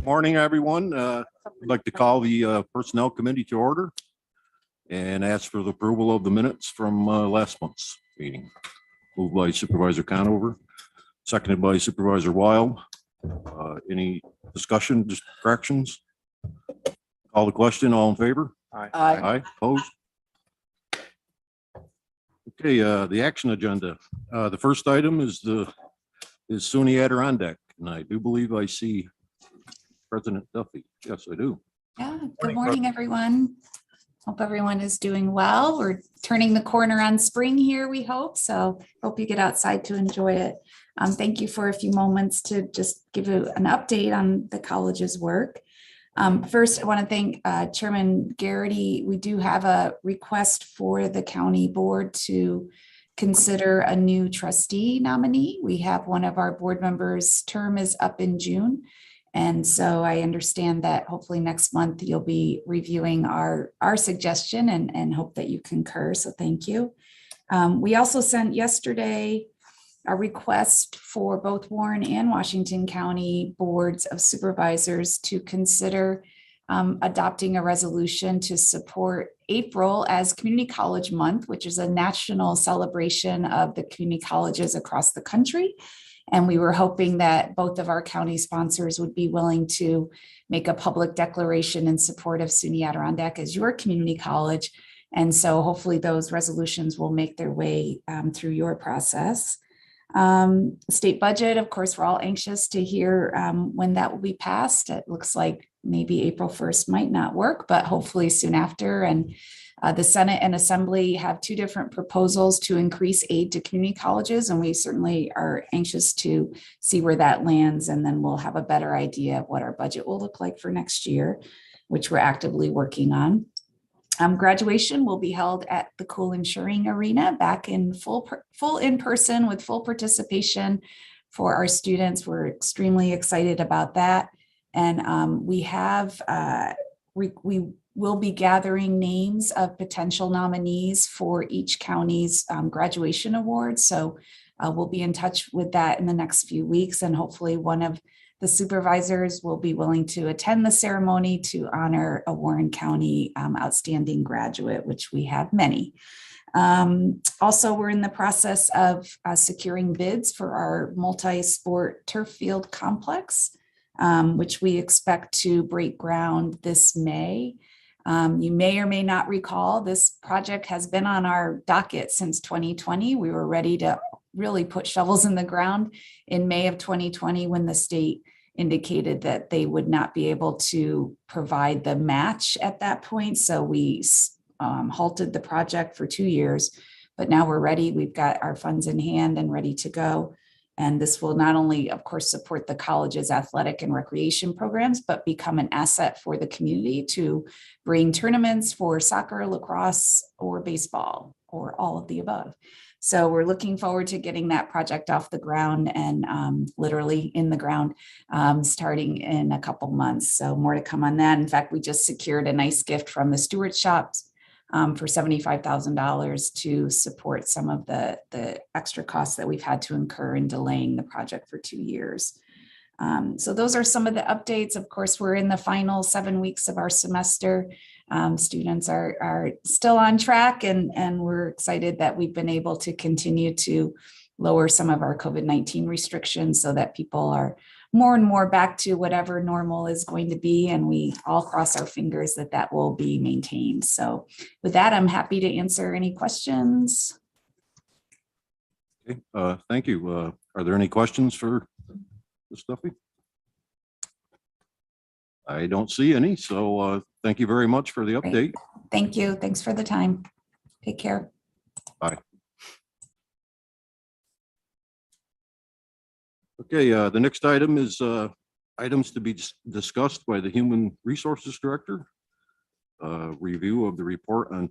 Morning, everyone. I'd like to call the Personnel Committee to order and ask for the approval of the minutes from last month's meeting. Moved by Supervisor Conover, seconded by Supervisor Wild. Any discussion, just corrections? Call the question. All in favor? Aye. Aye. Opposed? Okay, the action agenda. The first item is SUNY Adirondack, and I do believe I see President Duffy. Yes, I do. Yeah, good morning, everyone. Hope everyone is doing well. We're turning the corner on spring here, we hope. So hope you get outside to enjoy it. Thank you for a few moments to just give you an update on the college's work. First, I want to thank Chairman Garrity. We do have a request for the county board to consider a new trustee nominee. We have one of our board members' term is up in June. And so I understand that hopefully next month you'll be reviewing our suggestion and hope that you concur. So thank you. We also sent yesterday a request for both Warren and Washington County boards of supervisors to consider adopting a resolution to support April as Community College Month, which is a national celebration of the community colleges across the country. And we were hoping that both of our county sponsors would be willing to make a public declaration in support of SUNY Adirondack as your community college. And so hopefully those resolutions will make their way through your process. State budget, of course, we're all anxious to hear when that will be passed. It looks like maybe April 1st might not work, but hopefully soon after. And the Senate and Assembly have two different proposals to increase aid to community colleges, and we certainly are anxious to see where that lands, and then we'll have a better idea of what our budget will look like for next year, which we're actively working on. Graduation will be held at the Cool Insuring Arena back in full in person with full participation for our students. We're extremely excited about that. And we will be gathering names of potential nominees for each county's graduation awards. So we'll be in touch with that in the next few weeks, and hopefully one of the supervisors will be willing to attend the ceremony to honor a Warren County outstanding graduate, which we have many. Also, we're in the process of securing bids for our multi-sport turf field complex, which we expect to break ground this May. You may or may not recall, this project has been on our docket since 2020. We were ready to really put shovels in the ground in May of 2020 when the state indicated that they would not be able to provide the match at that point. So we halted the project for 2 years, but now we're ready. We've got our funds in hand and ready to go. And this will not only, of course, support the college's athletic and recreation programs, but become an asset for the community to bring tournaments for soccer, lacrosse, or baseball, or all of the above. So we're looking forward to getting that project off the ground and literally in the ground starting in a couple months. So more to come on that. In fact, we just secured a nice gift from the Stewart Shops for $75,000 to support some of the extra costs that we've had to incur in delaying the project for 2 years. So those are some of the updates. Of course, we're in the final 7 weeks of our semester. Students are still on track, and we're excited that we've been able to continue to lower some of our COVID-19 restrictions so that people are more and more back to whatever normal is going to be, and we all cross our fingers that that will be maintained. So with that, I'm happy to answer any questions. Okay, thank you. Are there any questions for Ms. Duffy? I don't see any, so thank you very much for the update. Great. Thank you. Thanks for the time. Take care. Bye. Okay, the next item is items to be discussed by the Human Resources Director. Review of the report on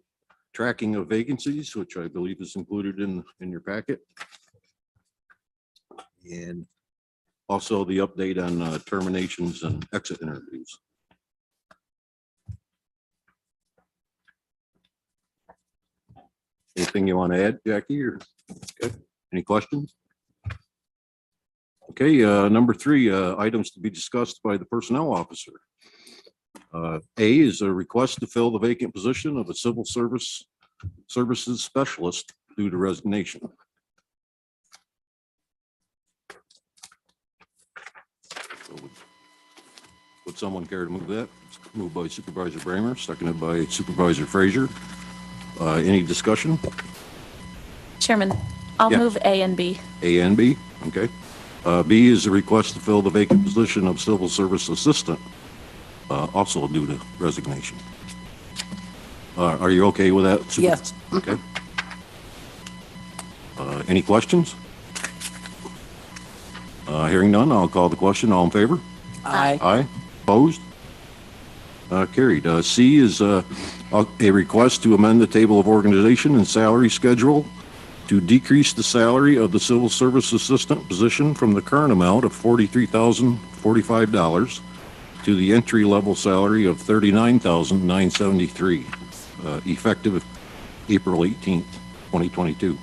tracking of vacancies, which I believe is included in your packet. And also the update on terminations and exit interviews. Anything you want to add, Jackie, or okay. Any questions? Okay, number 3, items to be discussed by the personnel officer. A is a request to fill the vacant position of a civil services specialist due to resignation. So would someone care to move that? It's moved by Supervisor Bramer, seconded by Supervisor Frazier. Any discussion? Chairman, I'll Yeah. move A and B. A and B, okay. B is a request to fill the vacant position of civil service assistant, also due to resignation. Are you okay with that? Yes. Okay. Any questions? Hearing none, I'll call the question. All in favor? Aye. Aye. Opposed? Carried. C is a request to amend the table of organization and salary schedule to decrease the salary of the civil service assistant position from the current amount of $43,045 to the entry-level salary of $39,973, effective April 18th, 2022.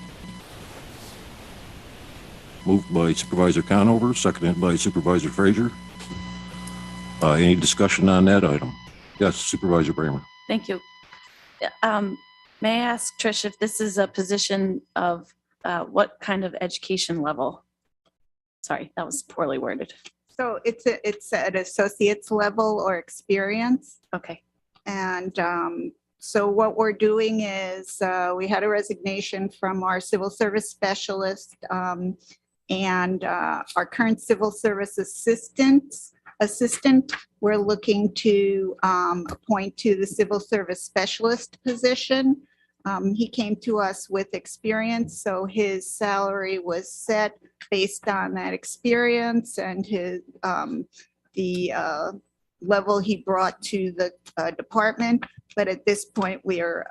Moved by Supervisor Conover, seconded by Supervisor Frazier. Any discussion on that item? Yes, Supervisor Bramer. Thank you. May I ask, Trish, if this is a position of what kind of education level? Sorry, that was poorly worded. So it's at associate's level or experience. Okay. And so what we're doing is we had a resignation from our civil service specialist and our current civil service assistant. We're looking to appoint to the civil service specialist position. He came to us with experience, so his salary was set based on that experience and his the level he brought to the department. But at this point, we are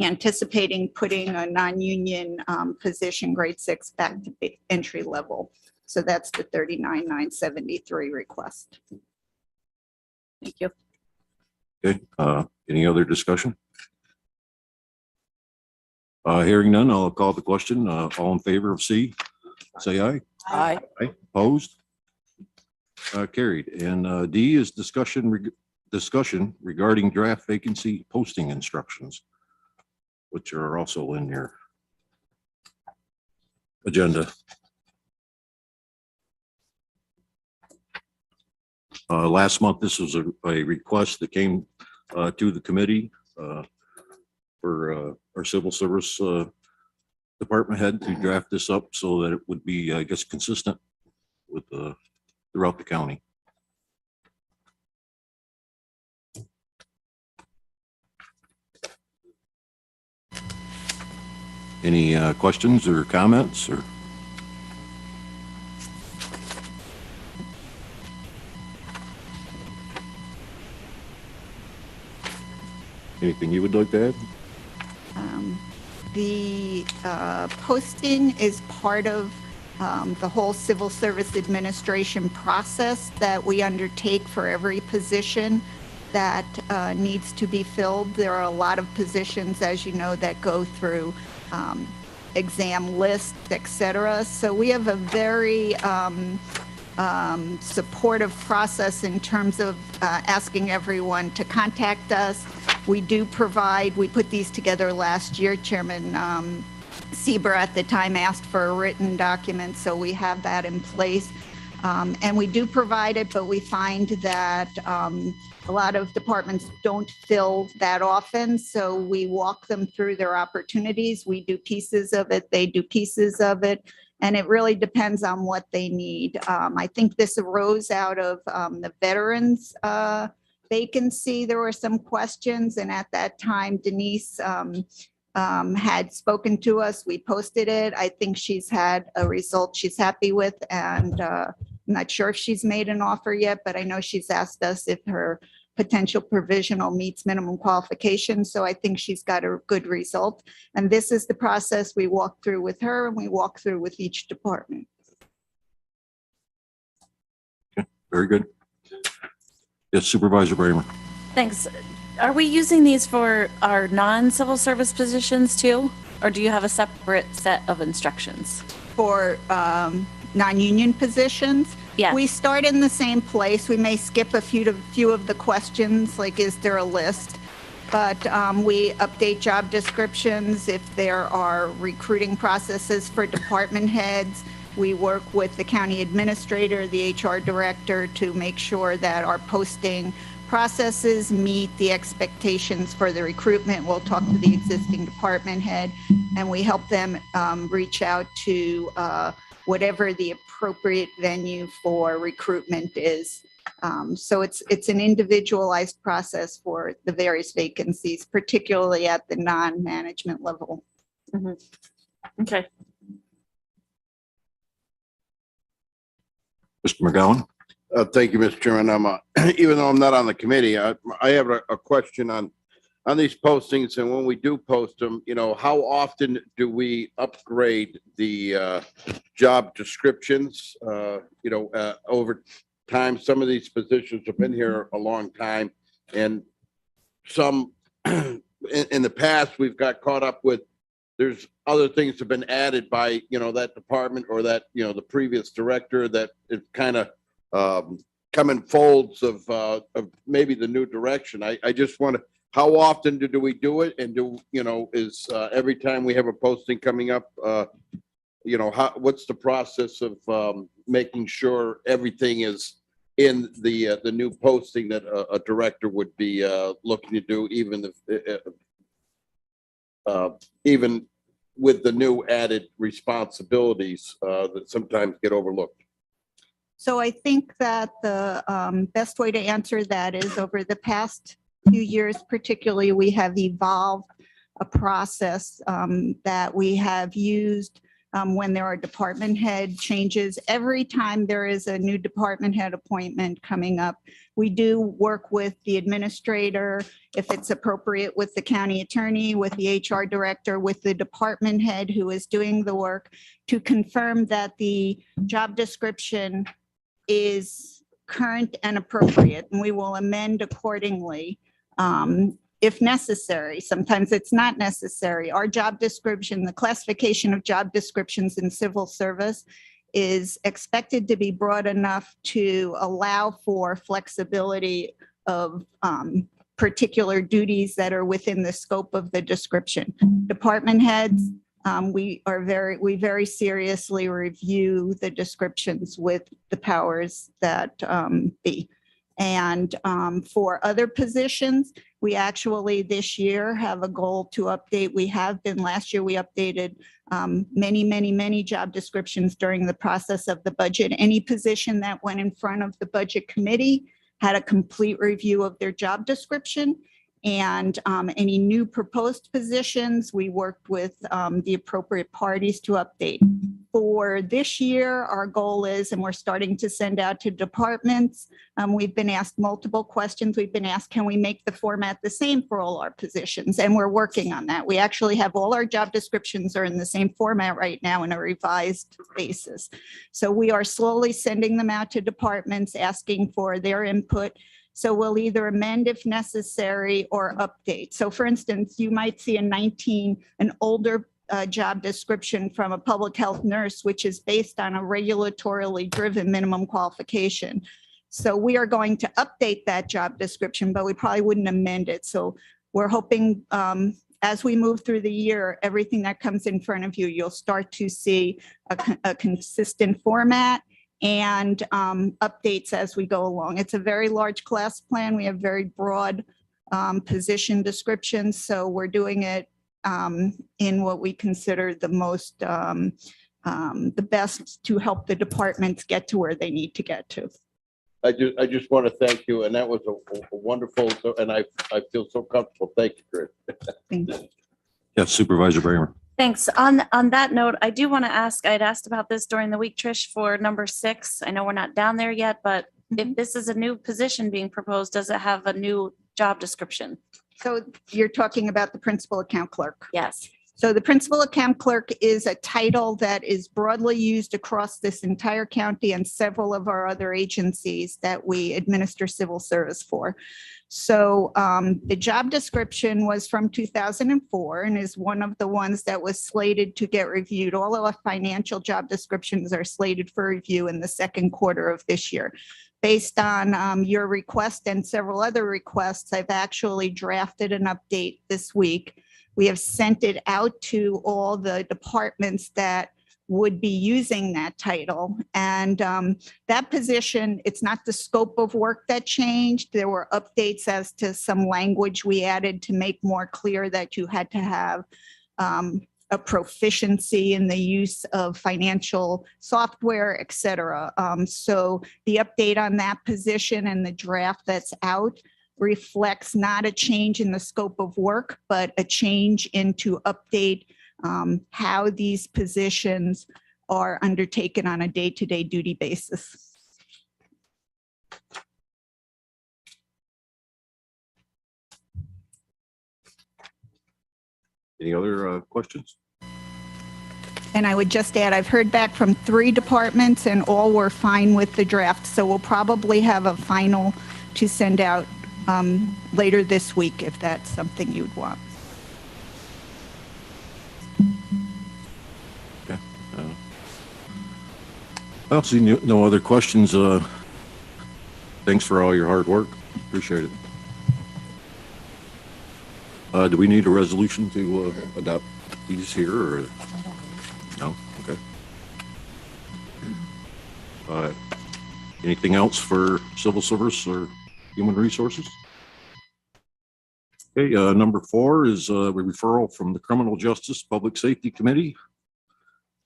anticipating putting a non-union position, grade 6, back to entry level. So that's the $39,973 request. Thank you. Okay, any other discussion? Hearing none, I'll call the question. All in favor of C, say aye. Aye. Aye. Opposed? Carried. And D is discussion regarding draft vacancy posting instructions, which are also in your agenda. Last month, this was a request that came to the committee for our civil service department head to draft this up so that it would be, I guess, consistent with throughout the county. Any questions or comments or? Anything you would like to add? The posting is part of the whole civil service administration process that we undertake for every position that needs to be filled. There are a lot of positions, as you know, that go through exam lists, et cetera. So we have a very supportive process in terms of asking everyone to contact us. We do provide, we put these together last year. Chairman Sieber at the time asked for a written document, so we have that in place. And we do provide it, but we find that a lot of departments don't fill that often, so we walk them through their opportunities. We do pieces of it, they do pieces of it, and it really depends on what they need. I think this arose out of the veterans vacancy. There were some questions, and at that time, Denise had spoken to us. We posted it. I think she's had a result she's happy with, and I'm not sure if she's made an offer yet, but I know she's asked us if her potential provisional meets minimum qualifications. So I think she's got a good result. And this is the process we walk through with her and we walk through with each department. Okay, very good. Yes, Supervisor Bramer. Thanks. Are we using these for our non-civil service positions too? Or do you have a separate set of instructions? For non-union positions. Yeah. We start in the same place. We may skip a few of the questions, like is there a list? But we update job descriptions if there are recruiting processes for department heads. We work with the county administrator, the HR director, to make sure that our posting processes meet the expectations for the recruitment. We'll talk to the existing department head, and we help them reach out to whatever the appropriate venue for recruitment is. So it's an individualized process for the various vacancies, particularly at the non-management level. Okay. Mr. McGowan? Thank you, Mr. Chairman. Even though I'm not on the committee, I have a question on these postings, and when we do post them, how often do we upgrade the job descriptions? Over time, some of these positions have been here a long time, and some in the past we've got caught up with. There's other things have been added by that department or that the previous director that it kind of come in folds of maybe the new direction. I just want to. How often do we do it? And is every time we have a posting coming up, what's the process of making sure everything is in the new posting that a director would be looking to do, even with the new added responsibilities that sometimes get overlooked? So I think that the best way to answer that is over the past few years, particularly, we have evolved a process that we have used when there are department head changes. Every time there is a new department head appointment coming up, we do work with the administrator, if it's appropriate, with the county attorney, with the HR director, with the department head who is doing the work, to confirm that the job description is current and appropriate, and we will amend accordingly if necessary. Sometimes it's not necessary. Our job description, the classification of job descriptions in civil service, is expected to be broad enough to allow for flexibility of particular duties that are within the scope of the description. Department heads, we very seriously review the descriptions with the powers that be. And for other positions, we actually this year have a goal to update. We have been, last year we updated many job descriptions during the process of the budget. Any position that went in front of the budget committee had a complete review of their job description. And any new proposed positions, we worked with the appropriate parties to update. For this year, our goal is, and we're starting to send out to departments, we've been asked multiple questions. We've been asked, can we make the format the same for all our positions? And we're working on that. We actually have all our job descriptions are in the same format right now in a revised basis. So we are slowly sending them out to departments, asking for their input. So we'll either amend if necessary or update. So for instance, you might see an older job description from a public health nurse, which is based on a regulatorily driven minimum qualification. So we are going to update that job description, but we probably wouldn't amend it. So we're hoping as we move through the year, everything that comes in front of you, you'll start to see a consistent format and updates as we go along. It's a very large class plan. We have very broad position descriptions. So we're doing it in what we consider the most, the best to help the departments get to where they need to get to. I just want to thank you, and that was a wonderful, and I feel so comfortable. Thank you, Chris. Thank you. Yes, Supervisor Bramer. Thanks. On that note, I do want to ask, I'd asked about this during the week, Trish, for number 6. I know we're not down there yet, but if this is a new position being proposed, does it have a new job description? So you're talking about the principal account clerk. Yes. So the principal account clerk is a title that is broadly used across this entire county and several of our other agencies that we administer civil service for. So the job description was from 2004 and is one of the ones that was slated to get reviewed. All of our financial job descriptions are slated for review in the second quarter of this year. Based on your request and several other requests, I've actually drafted an update this week. We have sent it out to all the departments that would be using that title. And that position, it's not the scope of work that changed. There were updates as to some language we added to make more clear that you had to have a proficiency in the use of financial software, et cetera. So the update on that position and the draft that's out reflects not a change in the scope of work, but a change into update how these positions are undertaken on a day-to-day duty basis. Any other questions? And I would just add, I've heard back from 3 departments and all were fine with the draft. So we'll probably have a final to send out later this week if that's something you'd want. Okay. I don't see no other questions. Thanks for all your hard work. Appreciate it. Do we need a resolution to adopt these here or no? Okay. Anything else for civil service or human resources? Okay, number 4 is a referral from the Criminal Justice Public Safety Committee.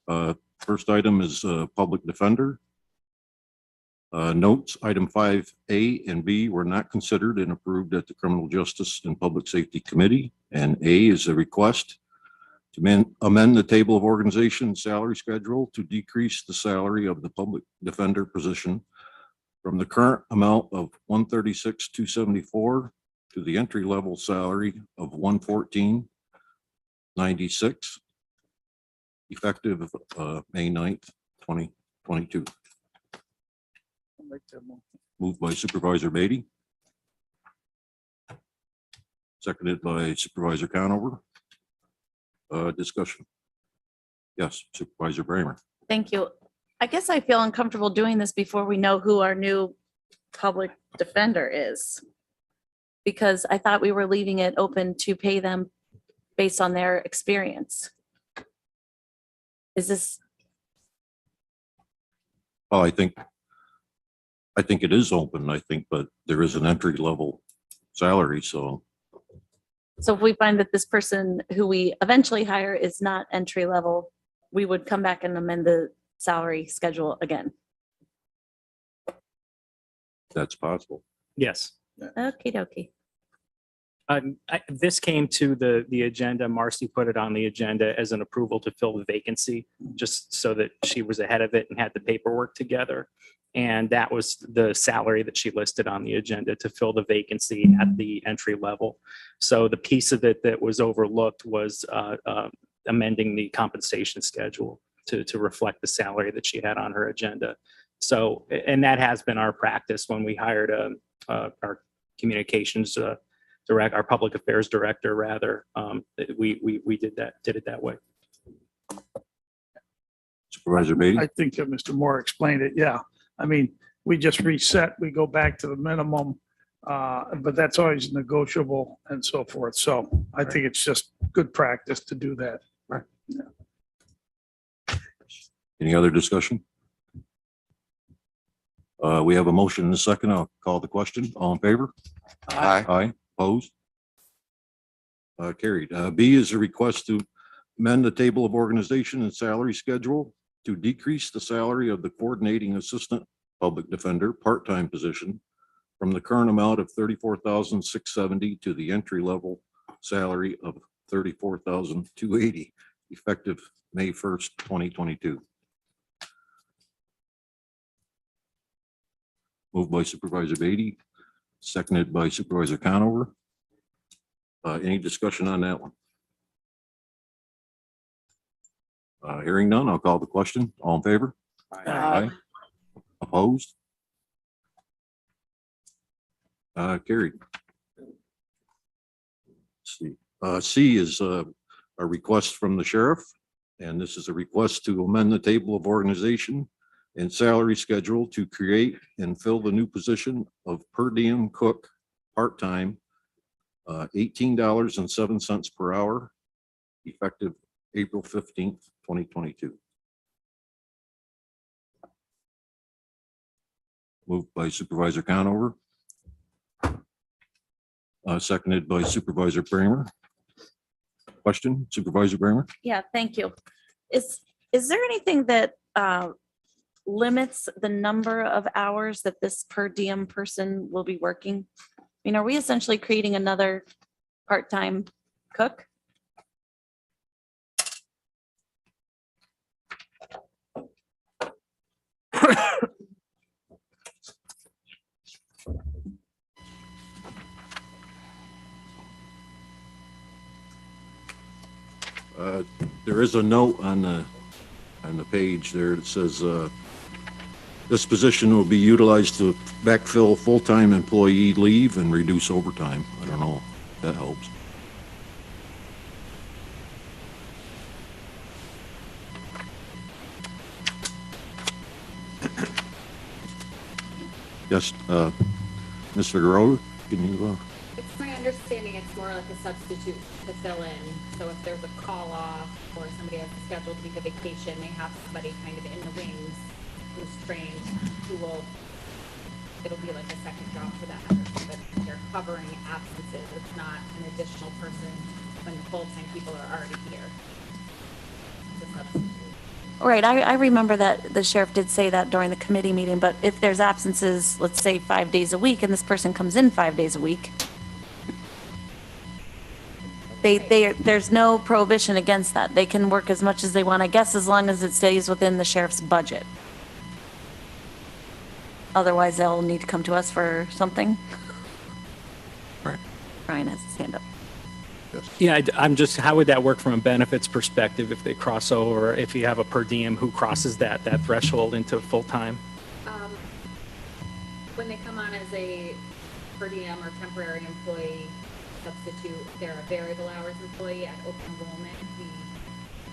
First item is public defender. Notes, item 5A and B were not considered and approved at the Criminal Justice and Public Safety Committee. And A is a request to amend the table of organization salary schedule to decrease the salary of the public defender position from the current amount of $136,274 to the entry level salary of $114,996, effective May 9th, 2022. Moved by Supervisor Beatty. Seconded by Supervisor Conover. Discussion. Yes, Supervisor Bramer. Thank you. I guess I feel uncomfortable doing this before we know who our new public defender is. Because I thought we were leaving it open to pay them based on their experience. Is this? Oh, I think it is open, but there is an entry level salary, so. So if we find that this person who we eventually hire is not entry level, we would come back and amend the salary schedule again. That's possible. Yes. Okie dokie. This came to the agenda. Marcy put it on the agenda as an approval to fill the vacancy, just so that she was ahead of it and had the paperwork together. And that was the salary that she listed on the agenda to fill the vacancy at the entry level. So the piece of it that was overlooked was amending the compensation schedule to reflect the salary that she had on her agenda. So, and that has been our practice when we hired our communications our public affairs director, rather. We did it that way. Supervisor Beatty. I think that Mr. Moore explained it. Yeah. I mean, we just reset, we go back to the minimum, but that's always negotiable and so forth. So I think it's just good practice to do that. Right. Yeah. Any other discussion? We have a motion and a second. I'll call the question. All in favor? Aye. Aye. Opposed? Carried. B is a request to amend the table of organization and salary schedule to decrease the salary of the coordinating assistant public defender part-time position from the current amount of $34,670 to the entry level salary of $34,280, effective May 1st, 2022. Moved by Supervisor Beatty, seconded by Supervisor Conover. Any discussion on that one? Hearing none, I'll call the question. All in favor? Aye. Opposed? Carried. Let's see. C is a request from the sheriff, and this is a request to amend the table of organization and salary schedule to create and fill the new position of per diem cook, part-time, $18.07 per hour, effective April 15th, 2022. Moved by Supervisor Conover. Seconded by Supervisor Bramer. Question, Supervisor Bramer? Yeah, thank you. Is there anything that limits the number of hours that this per diem person will be working? I mean, are we essentially creating another part-time cook? There is a note on the page there that says, this position will be utilized to backfill full-time employee leave and reduce overtime. I don't know if that helps. Yes, Ms. Figueroa, can you, It's my understanding it's more like a substitute to fill in. So if there's a call off or somebody has a scheduled week of vacation, they have somebody kind of in the wings who's trained, it'll be like a second job for that person, but they're covering absences. It's not an additional person when the full-time people are already here. It's a substitute. Right, I remember that the sheriff did say that during the committee meeting, but if there's absences, let's say 5 days a week, and this person comes in 5 days a week, there's no prohibition against that. They can work as much as they want, I guess, as long as it stays within the sheriff's budget. Otherwise, they'll need to come to us for something. Right. Brian has his hand up. Yeah, I'm just, how would that work from a benefits perspective if they cross over, if you have a per diem who crosses that threshold into full-time? When they come on as a per diem or temporary employee substitute, they're a variable hours employee at open enrollment. We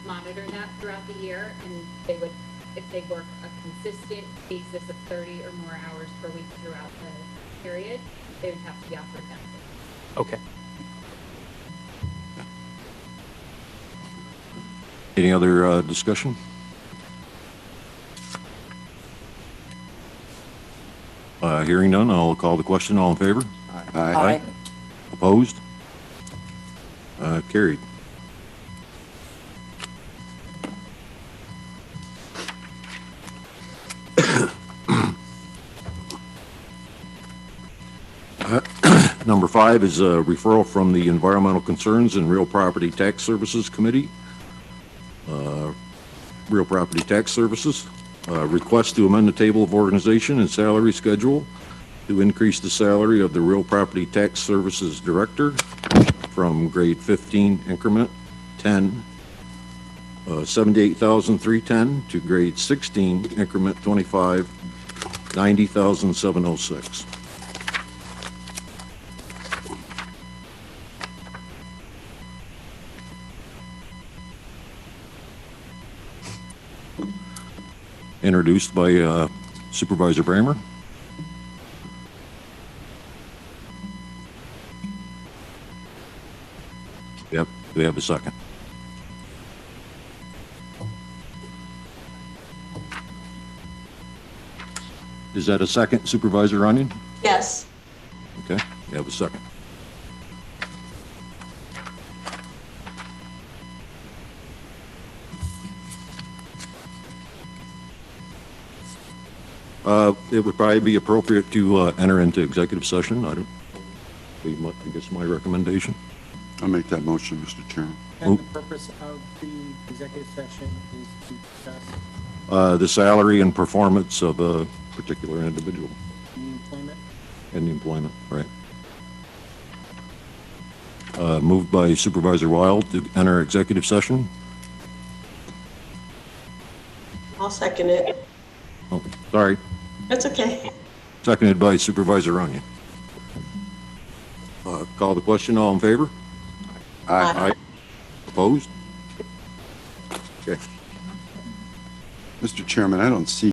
monitor that throughout the year, and they would, if they work a consistent basis of 30 or more hours per week throughout the period, they would have to be offered benefits. Okay. any other discussion? Hearing none, I'll call the question. All in favor? Aye. Opposed? Carried. Number 5 is a referral from the Environmental Concerns and Real Property Tax Services Committee. Real Property Tax Services, request to amend the table of organization and salary schedule to increase the salary of the Real Property Tax Services Director from grade 15 increment 10, $78,310 to grade 16 increment 25, $90,706. Introduced by Supervisor Bramer. Yep, we have a second. Is that a second, Supervisor Onion? Yes. Okay, we have a second. It would probably be appropriate to enter into executive session. I guess my recommendation. I'll make that motion, Mr. Chairman. And the purpose of the executive session is to discuss The salary and performance of a particular individual the employment. and the employment, right? Moved by Supervisor Wild to enter executive session. I'll second it. Oh, sorry, That's okay. seconded by Supervisor Runyon. Call the question, all in favor? Aye. Opposed? Okay. Mr. Chairman, I don't see